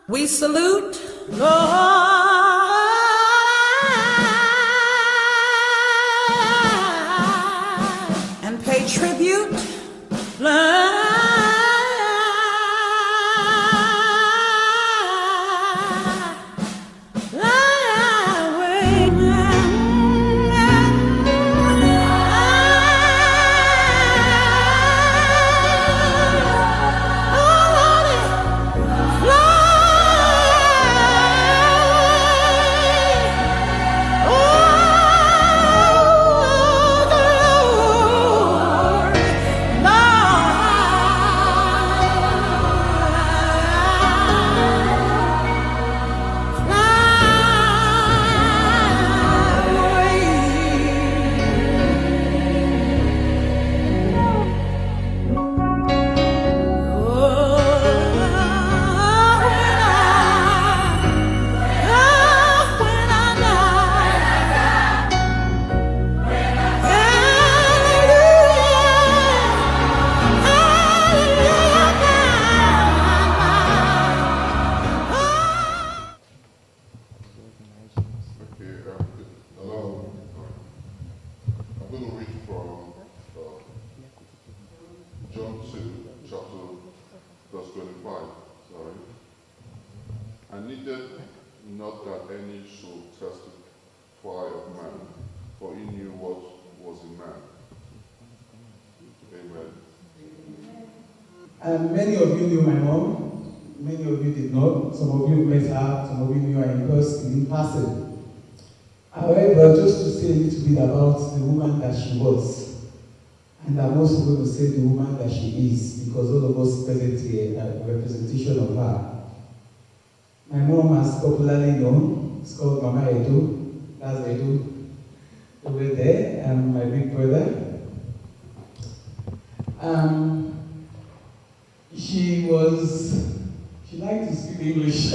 We salute, Lord, and pay tribute, Lord. John 2, chapter verse 25, sorry. I needed not that any should testify of man, for he knew what was in man. Amen. Many of you knew my mom, many of you did not. Some of you met her, some of you knew her in person. However, just to say a little bit about the woman that she was. And I'm also going to say the woman that she is, because all of us present here are a representation of her. My mom, as popularly known, is called Mama Edo. That's Edo over there, and my big brother. She liked to speak English.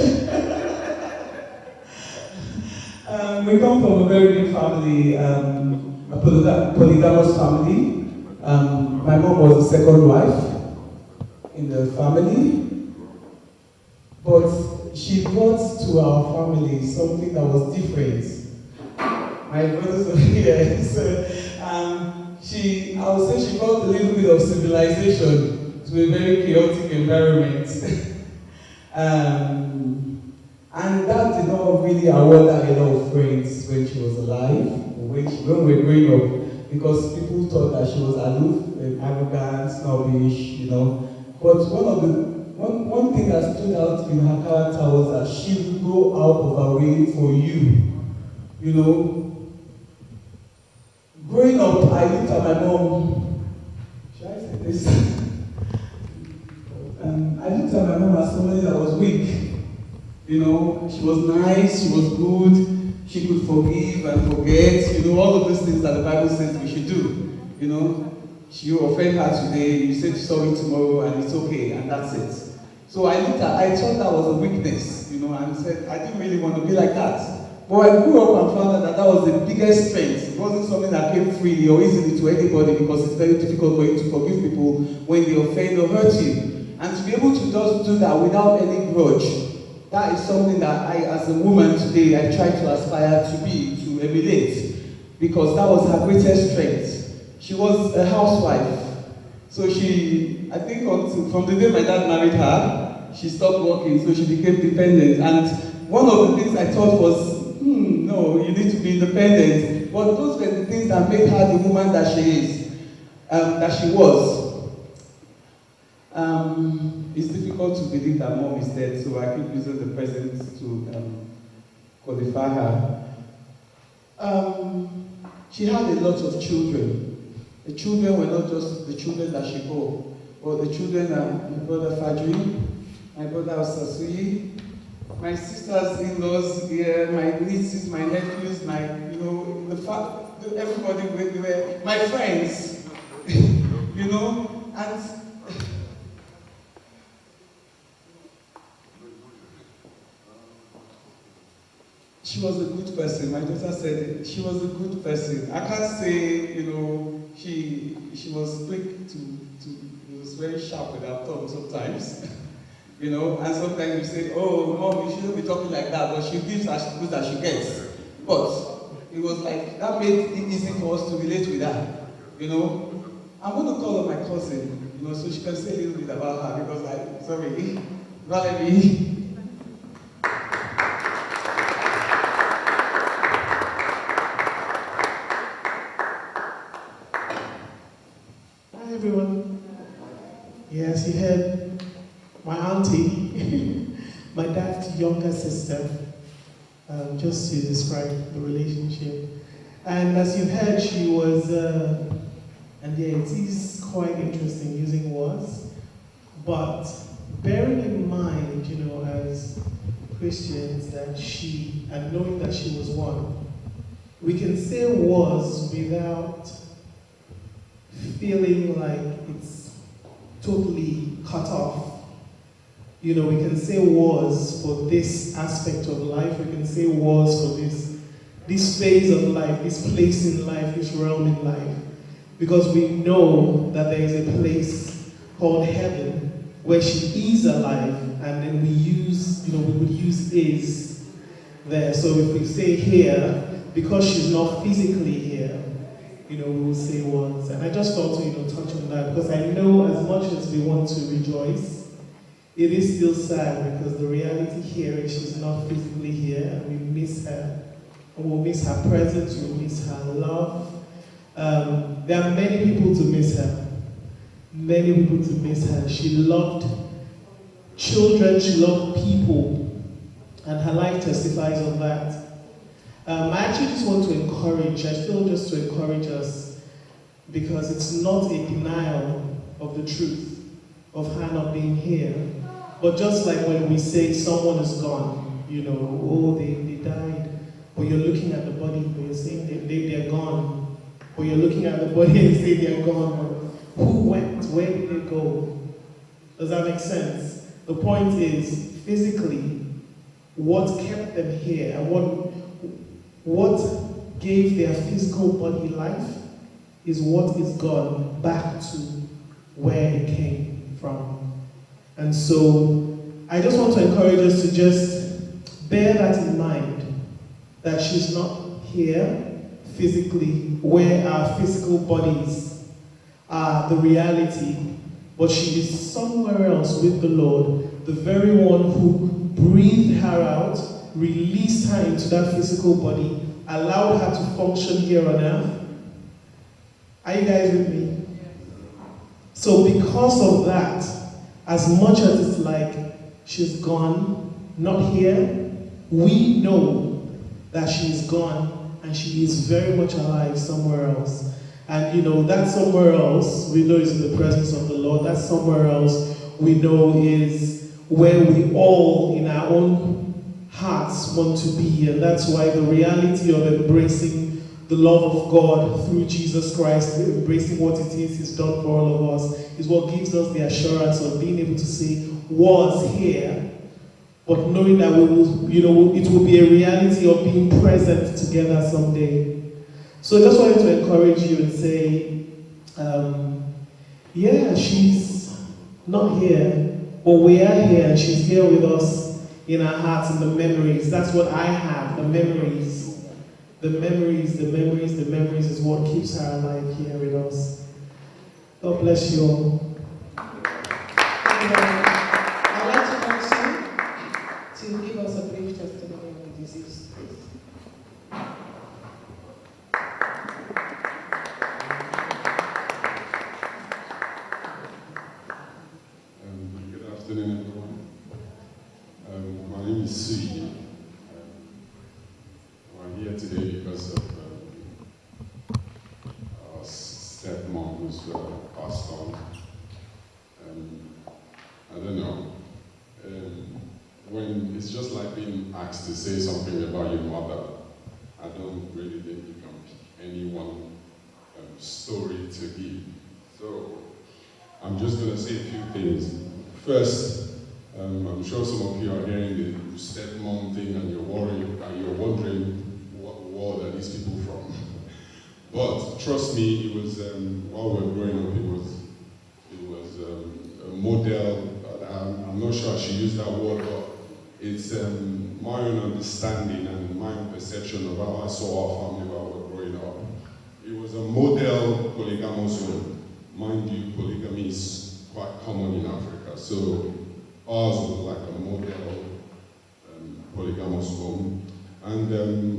We come from a very big family, a polygamous family. My mom was the second wife in the family, but she brought to our family something that was different. My brothers were here, so I would say she brought a little bit of civilization to a very chaotic environment. And that did not really award her a lot of friends when she was alive, when we were growing up, because people thought that she was aloof, arrogant, snobbish, you know. But one thing that stood out in her character was that she would go out of her way for you, you know. Growing up, I looked at my mom. Should I say this? I looked at my mom as somebody that was weak. You know, she was nice, she was good, she could forgive and forget, you know, all of those things that the Bible says we should do. You know, you offend her today, you say sorry tomorrow, and it's okay, and that's it. So I thought that was a weakness, you know, and said, I didn't really want to be like that. But I grew up and found out that was the biggest strength. It wasn't something that came freely or easily to anybody, because it's very difficult for you to forgive people when they offend or hurt you. And to be able to just do that without any grudge, that is something that I, as a woman today, I try to aspire to be, to emulate. because that was her greatest strength. She was a housewife. So I think from the day my dad married her, she stopped working, so she became dependent. And one of the things I thought was, no, you need to be independent. But those were the things that made her the woman that she is, that she was. It's difficult to believe that mom is dead, so I keep using the present to qualify her. She had a lot of children. The children were not just the children that she bore, but the children are my brother Fadri, my brother Osasui, my sisters-in-laws, my nieces, my nephews, everybody, they were my friends, and she was a good person. My daughter said it. She was a good person. I can't say, she was quick to was very sharp with her tongue sometimes. And sometimes you say, oh, mom, you shouldn't be talking like that, but she gives as good as she gets. But it was like, that made it easy for us to relate with her, I'm going to call on my cousin, so she can say a little bit about her, because sorry, Valerie. Everyone. Yes, you heard my auntie, my dad's younger sister, just to describe the relationship. And as you heard, she was, and yeah, it is quite interesting using was, but bearing in mind, as Christians, that and knowing that she was one, we can say was without feeling like it's totally cut off. We can say was for this aspect of life, we can say was for this phase of life, this place in life, this realm in life. Because we know that there is a place called heaven where she is alive, and then we would use is there. So if we say here, because she's not physically here, we will say was. And I just thought to, touch on that, because I know as much as we want to rejoice, it is still sad, because the reality here is she's not physically here, and we miss her. And we'll miss her presence, we'll miss her love. There are many people to miss her. Many people to miss her. She loved children, she loved people, and her life testifies of that. I actually just want to encourage, I feel just to encourage us, because it's not a denial of the truth of her not being here, but just like when we say someone is gone, they died, but you're looking at the body, but you're saying they're gone, or you're looking at the body and say they're gone. Who went? Where did they go? Does that make sense? The point is, physically, what kept them here and what gave their physical body life is what is gone back to where it came from. And so I just want to encourage us to just bear that in mind, that she's not here physically where our physical bodies are the reality, but she is somewhere else with the Lord, the very one who breathed her out, released her into that physical body, allowed her to function here on earth. Are you guys with me? So because of that, as much as it's like she's gone, not here, we know that she's gone and she is very much alive somewhere else. And that somewhere else, we know is in the presence of the Lord. That somewhere else, we know is where we all, in our own hearts, want to be. And that's why the reality of embracing the love of God through Jesus Christ, embracing what it is He's done for all of us, is what gives us the assurance of being able to say, was here, but knowing that it will be a reality of being present together someday. So I just wanted to encourage you and say, she's not here, but we are here, and she's here with us in our hearts and the memories. That's what I have, the memories. the memories is what keeps her alive here with us. God bless you all. I'd like to ask you to give us a brief testimony of the disease, please. Good afternoon, everyone. My name is Sui. I'm here today because of our stepmom who's passed on. I don't know. When it's just like being asked to say something about your mother, I don't really think you can pick any one story to give. So I'm just going to say a few things. First, I'm sure some of you are hearing the stepmom thing and you're wondering what war are these people from. But trust me, it was while we were growing up, it was a model. I'm not sure I should use that word, but it's my own understanding and my own perception of how I saw our family while we were growing up. It was a model polygamous home. Mind you, polygamy is quite common in Africa, so ours was like a model polygamous home. And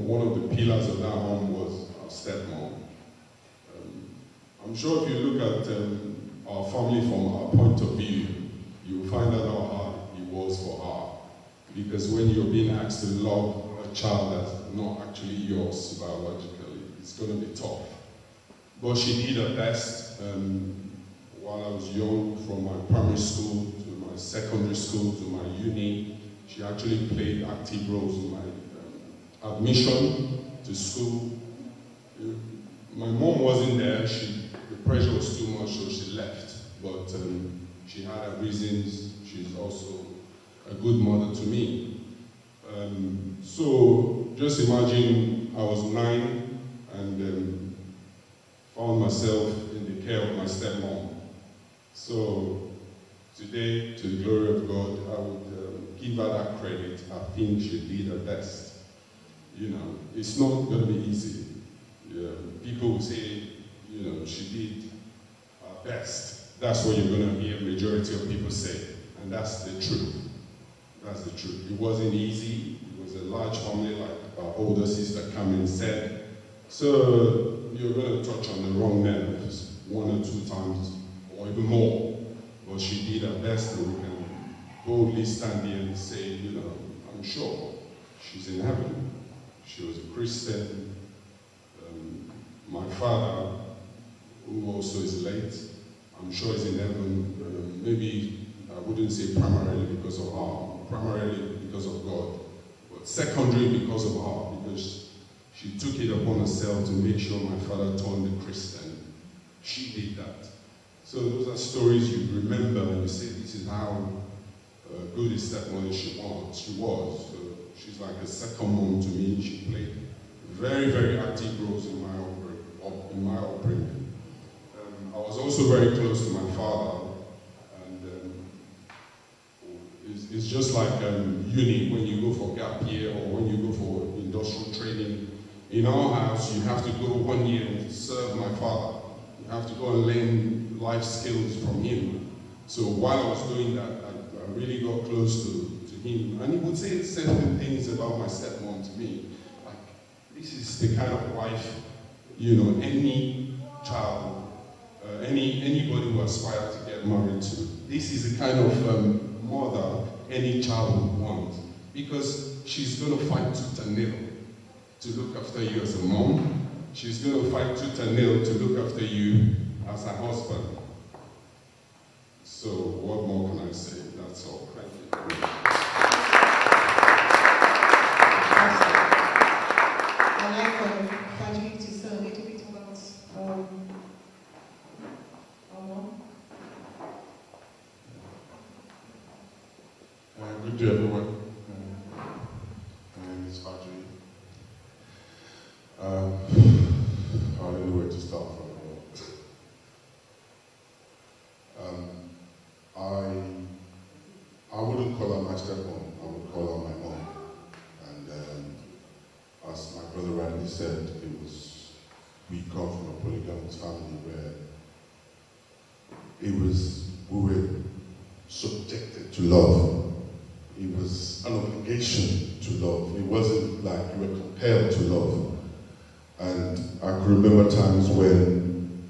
one of the pillars of that home was our stepmom. I'm sure if you look at our family from our point of view, you'll find out how hard it was for her. Because when you're being asked to love a child that's not actually yours biologically, it's going to be tough. But she did her best while I was young, from my primary school to my secondary school to my uni. She actually played active roles in my admission to school. My mom wasn't there. The pressure was too much, so she left. But she had her reasons. She's also a good mother to me. So just imagine I was 9 and found myself in the care of my stepmom. So today, to the glory of God, I would give her that credit. I think she did her best. You know, it's not going to be easy. People will say, you know, she did her best. That's what you're going to hear a majority of people say. And that's the truth. That's the truth. It wasn't easy. It was a large family, like our older sister Carmen said. So you're going to touch on the wrong nerves 1 or 2 times, or even more. But she did her best, and we can boldly stand here and say, you know, I'm sure she's in heaven. She was a Christian. My father, who also is late, I'm sure is in heaven. Maybe I wouldn't say primarily because of her, primarily because of God, but secondary because of her, because she took it upon herself to make sure my father turned a Christian. She did that. So those are stories you remember and you say, this is how good a stepmother she was. So she's like a second mom to me. She played very, very active roles in my upbringing. I was also very close to my father, and it's just like uni, when you go for gap year or when you go for industrial training. In our house, you have to go 1 year and serve my father. You have to go and learn life skills from him. So while I was doing that, I really got close to him. And he would say certain things about my stepmom to me. Like, this is the kind of wife, you know, any child, anybody who aspires to get married to. This is the kind of mother any child would want. Because she's going to fight tooth and nail to look after you as a mom. She's going to fight tooth and nail to look after you as a husband. So what more can I say? That's all. Thank you. I'd like Fajri to say a little bit about our mom. Good day, everyone. My name is Fajri. I don't know where to start from. I wouldn't call her my we were subjected to love. It was an obligation to love. It wasn't like you were compelled to love. And I can remember times when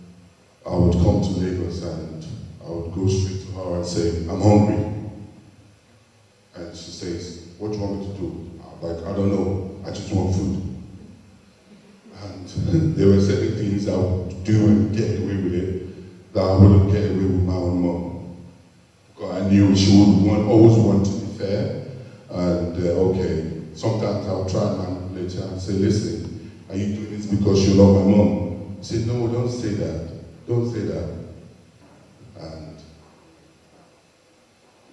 I would come to Lagos and I would go straight to her and say, I'm hungry. And she says, what do you want me to do? I'm like, I don't know, I just want food. And there were certain things I would do and get away with it that I wouldn't get away with my own mom. Because I knew she would always want to be fair. And okay, sometimes I would try and manipulate her and say, listen, are you doing this because you love my mom? She said, no, don't say that. Don't say that. And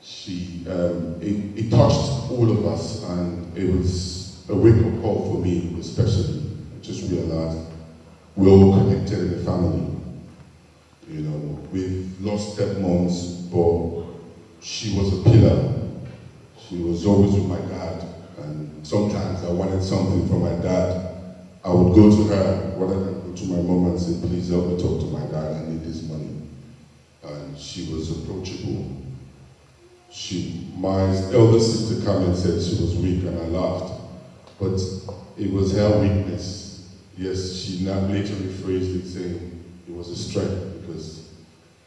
she, it touched all of us, and it was a wake-up call for me, especially. I just realized we're all connected in the family. You know, we've lost stepmoms, but she was a pillar. She was always with my dad, and sometimes I wanted something from my dad. I would go to her rather than go to my mom and say, please help me talk to my dad, I need this money. And she was approachable. My elder sister came and said she was weak, and I laughed. But it was her weakness. Yes, she now later rephrased it saying it was a strength, because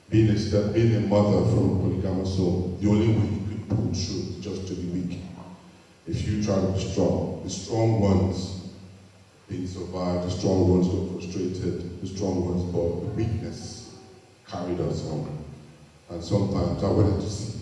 being a mother from a polygamous home, the only way you could pull through is just to be weak. If you try to be strong, the strong ones didn't survive, the strong ones got frustrated, the strong ones, but the weakness carried us on. And sometimes I wanted to see.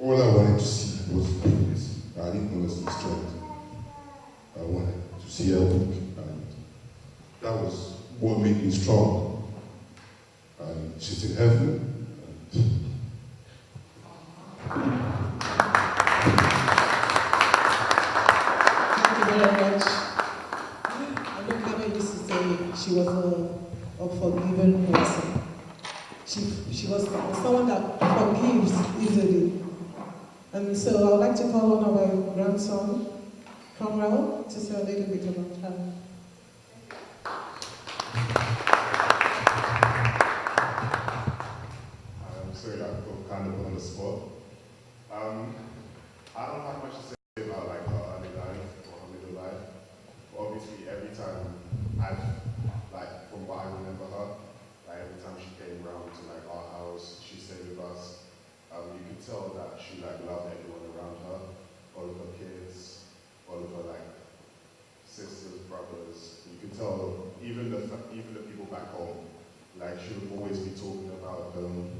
All I wanted to see was weakness. I didn't want to see strength. I wanted to see her weak, and that was what made me strong. And she's in heaven. Thank you very much. I know Kama used to say she was a forgiving person. She was someone that forgives easily. And so I would like to call on our grandson, Cromwell, to say a little bit about her. I'm sorry, I got kind of on the spot. I don't have much to say about like her early life or her middle life. But obviously, every time from what I remember her, like every time she came around to like our house, she stayed with us. You could tell that she like loved everyone around her, all of her kids, all of her like sisters, brothers. You could tell even the people back home, like she would always be talking about them,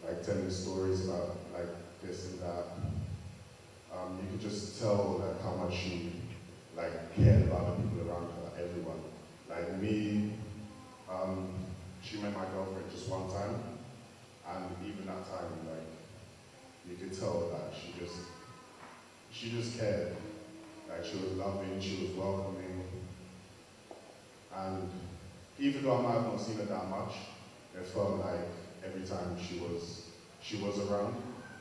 like telling stories about like this and that. You could just tell like how much she like cared about the people around her, everyone. Like me, she met my girlfriend just one time, and even that time, like you could tell that she just cared. Like she was loving, she was welcoming, and even though I might have not seen her that much, it felt like every time she was around,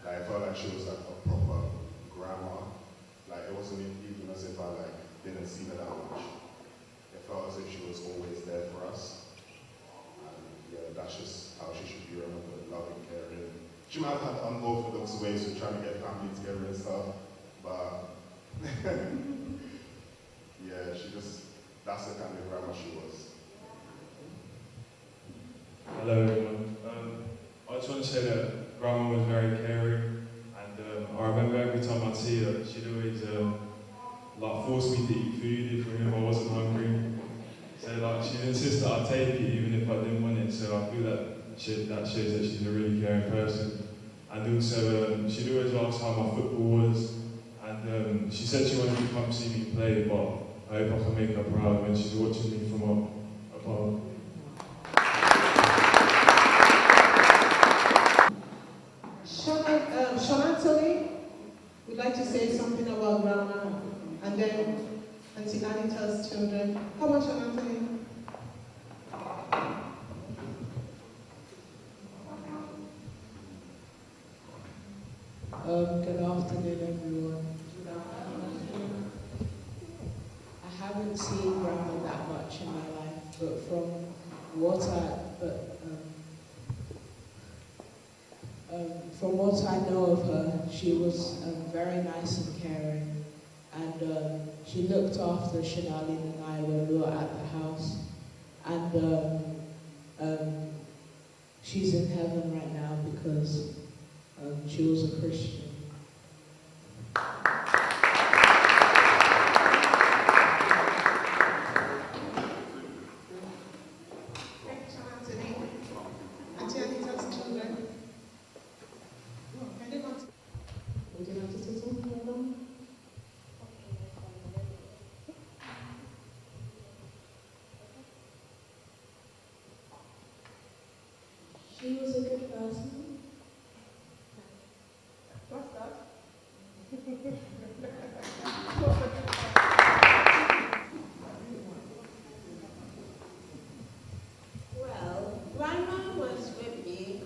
like it felt like she was like a proper grandma. Like it wasn't even as if I like didn't see her that much. It felt as if she was always there for us. And yeah, that's just how she should be remembered, loving, caring. She might have had unorthodox ways of trying to get family together and stuff, but yeah, that's the kind of grandma she was. Hello everyone. I just want to say that Grandma was very caring, and I remember every time I'd see her, she'd always like force me to eat food if I wasn't hungry. So like she'd insist that I take it even if I didn't want it. So I feel that shows that she's a really caring person. And also she'd always ask how my football was, and she said she wanted to come see me play, but I hope I can make her proud when she's watching me from above. Sean Anthony would like to say something about Grandma, and then Auntie Anita's children. How about Sean Anthony? haven't seen Grandma that much in my life, but from what I know of her, she was very nice and caring, and she looked after Shanalin and I when we were at the house, and she's in heaven right now because she was a Christian. She was a good person. What's that? Well, Grandma was with me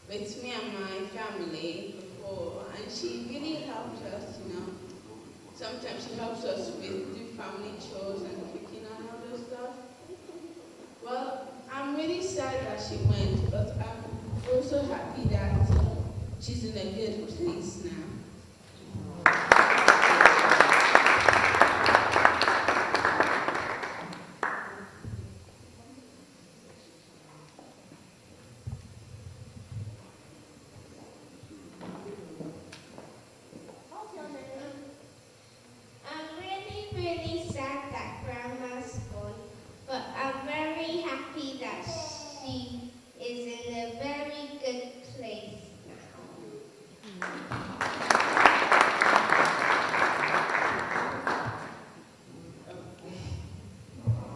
and my family before, and she really helped us, you know. Sometimes she helps us with do family chores and cooking and all those stuff. Well, I'm really sad that she went, but I'm also happy that she's in a good place now. I'm really sad that Grandma's gone, but I'm very happy that she is in a very good place now.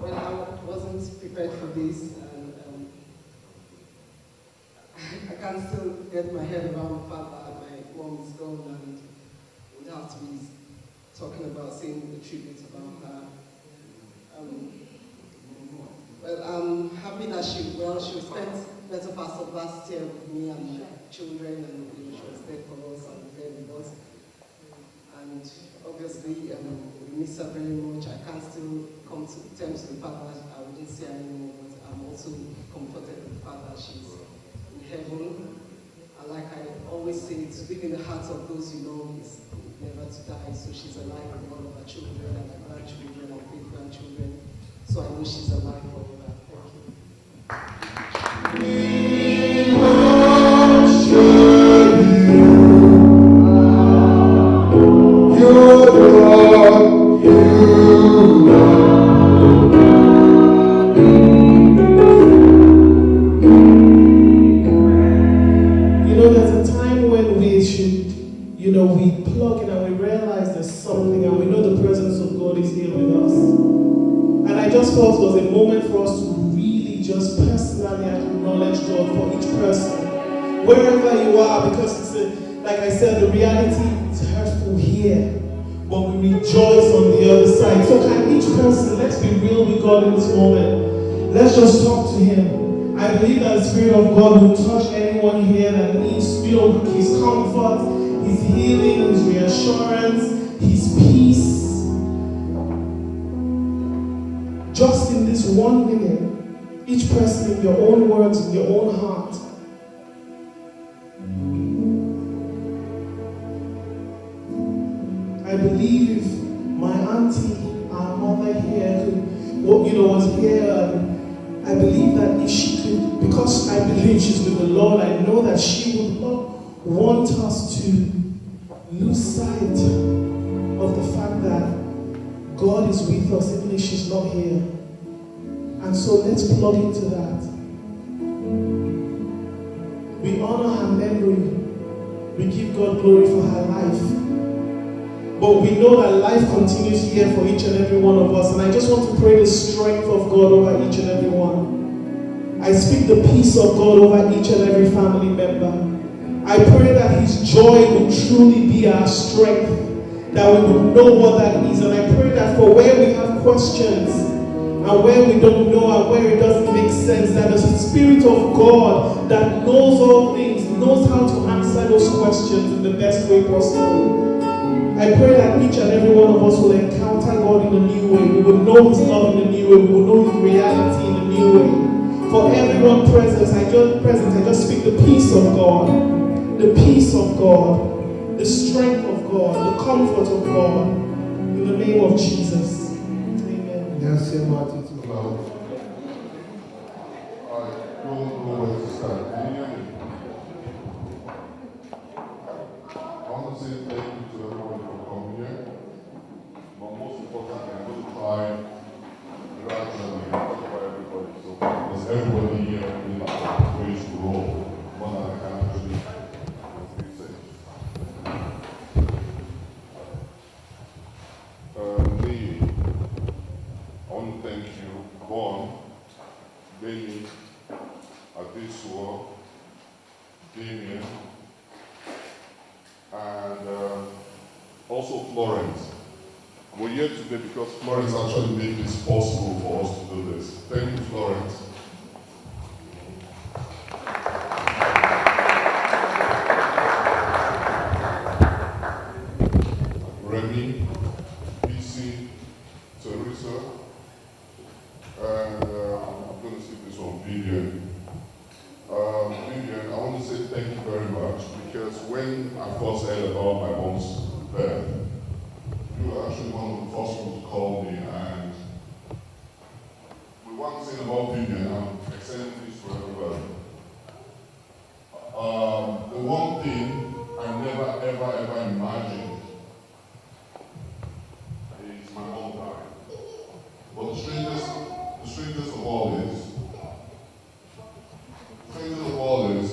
Well, I wasn't prepared for this, and I can still get my head around the fact that my mom is gone, and we'd have to be talking about saying the tribute about her. Well, I'm happy that she spent better parts of last year with me and my children, and she was there for us and there with us. And obviously, we miss her very much. I can't still come to terms with the fact that I wouldn't see her anymore, but I'm also comforted with the fact that she's in heaven. And like I always say, to live in the hearts of those you know is never to die. So she's alive with all of her children and her grandchildren and great grandchildren. So I know she's alive forever. Thank you. You know, there's a time when we should, we plug in and we realize there's something and we know the presence of God is here with us. And I just felt it was a moment for us to really just personally acknowledge God for each person, wherever you are, because it's like I said, the reality is hurtful here, but we rejoice on the other side. So can each person, let's be real with God in this moment. Let's just talk to Him. I believe that the Spirit of God will touch anyone here that needs, His comfort, His healing, His reassurance, His peace. Just in this 1 minute, each person in your own words, in your own heart. I believe if my auntie, our mother here, was here, I believe that if she could, because I believe she's with the Lord, I know that she would not want us to lose sight of the fact that God is with us even if she's not here. And so let's plug into that. We honor her memory. We give God glory for her life. But we know that life continues here for each and every one of us. And I just want to pray the strength of God over each and every one. I speak the peace of God over each and every family member. I pray that His joy will truly be our strength, that we will know what that is. And I pray that for where we have questions and where we don't know and where it doesn't make sense, that the Spirit of God that knows all things, knows how to answer those questions in the best way possible. I pray that each and every one of us will encounter God in a new way. We will know His love in a new way. We will know His reality in a new way. For everyone present, I just speak the peace of God, the peace of God, the strength of God, the comfort of God, in the name of Jesus. Amen. Yes, Martin. I don't know where to start. Can you hear me? I want to say thank you to everyone for coming here. But most importantly, I'm going to try gradually talk about everybody. So there's everybody here in the place to roll. More than I can actually say. Lee, I want to thank you, Bon, Benny, Adesua, Damien, and also Florence. We're here today because Florence actually made this possible for us to do this. Thank you, Florence. Remy, BC, Teresa, and I'm going to see this one, Vivian. Vivian, I want to say thank you very much because when I first heard about my mom's death, you were actually one of the first ones to call me, and we want to say about Vivian, I'm extending this for everybody. The one thing I never ever imagined is my mom dying. But the strangest of all is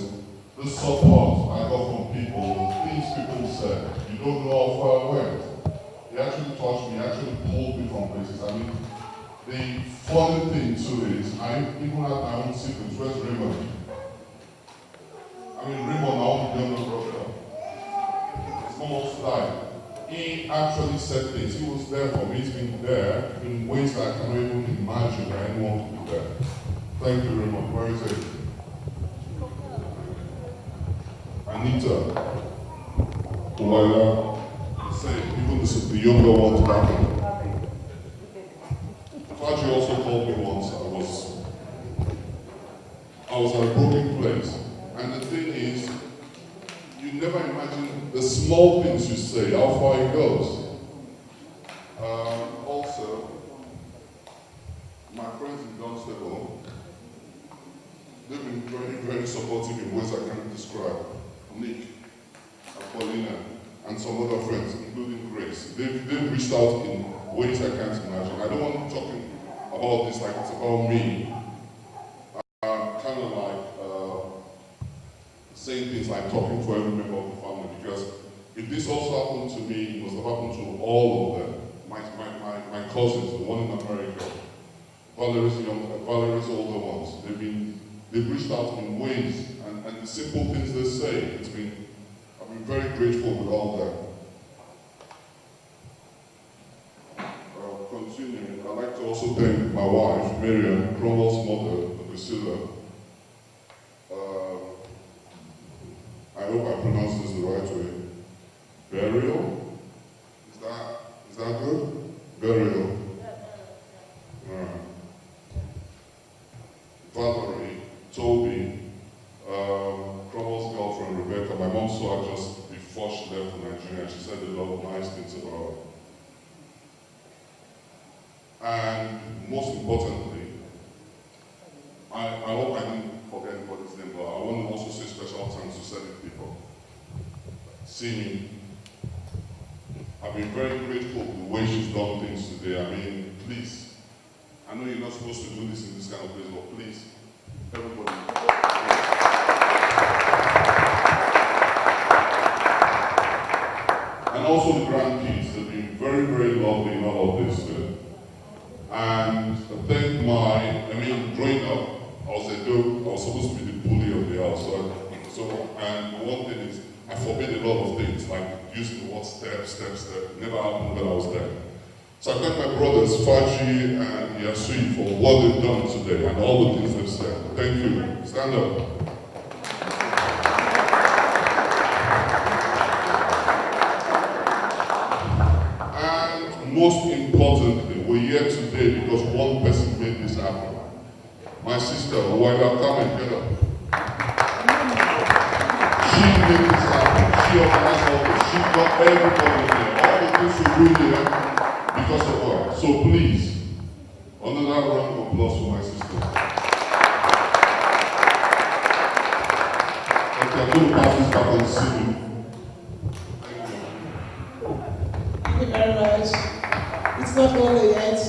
the support I got from people, things people said. You don't know how far I went. It actually touched me, actually pulled me from places. I mean, the funny thing too is, I even had my own secrets. Where's Raymond? I mean, Raymond, my own younger brother. His mom also died. He actually said things. He was there for me. He's been there in ways that I cannot even imagine that anyone could be there. Thank you, Raymond. Where is it? Anita, Luella, say, even the younger ones back then. Faji also called me once. I was at a broken place. And the thing is, you never imagine the small things you say, how far it goes. Also, my friends in Dunstable, they've been very supportive in ways I can't describe. Nick, Paulina, and some other friends, including Grace. They've reached out in ways I can't imagine. I don't want to talk about this like it's about me. I'm kind of like saying things like talking for every member of the family, because if this also happened to me, it must have happened to all of them. My cousins, the one in America, Valerie's older ones, they've reached out in ways, and the simple things they say, I've been very grateful with all that. Continuing, I'd like to also thank my wife, Miriam, Cromwell's mother, Priscilla. I hope I pronounced this the right way. Burial? Is that good? Burial. Valerie, Toby, Cromwell's girlfriend Rebecca. My mom saw her just before she left for Nigeria. She said a lot of nice things about her. And most importantly, I hope I didn't forget anybody's name, but I want to also say special thanks to certain people. Simi, I've been very grateful for the way she's done things today. I mean, please, I know you're not supposed to do this in this kind of place, but please, everybody. And also the grandkids, they've been very lovely in all of this too. And thank growing up, I was supposed to be the bully of the house. And one thing is, I forbid a lot of things, like using the word step. It never happened when I was there. So I thank my brothers, Faji and Yasui, for what they've done today and all the things they've said. Thank you. Stand up. most importantly, we're here today because one person made this happen. My sister, Wanda, come and get up. She made this happen. She organized all this. She got everybody there. All the things we do here because of her. So please, another round of applause for my sister. Okay, I'm going to pass this back on to Sydney. Thank you very much. It's not over yet.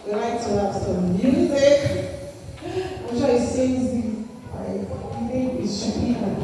We like to have some music. I'm sure it sings I think it should be an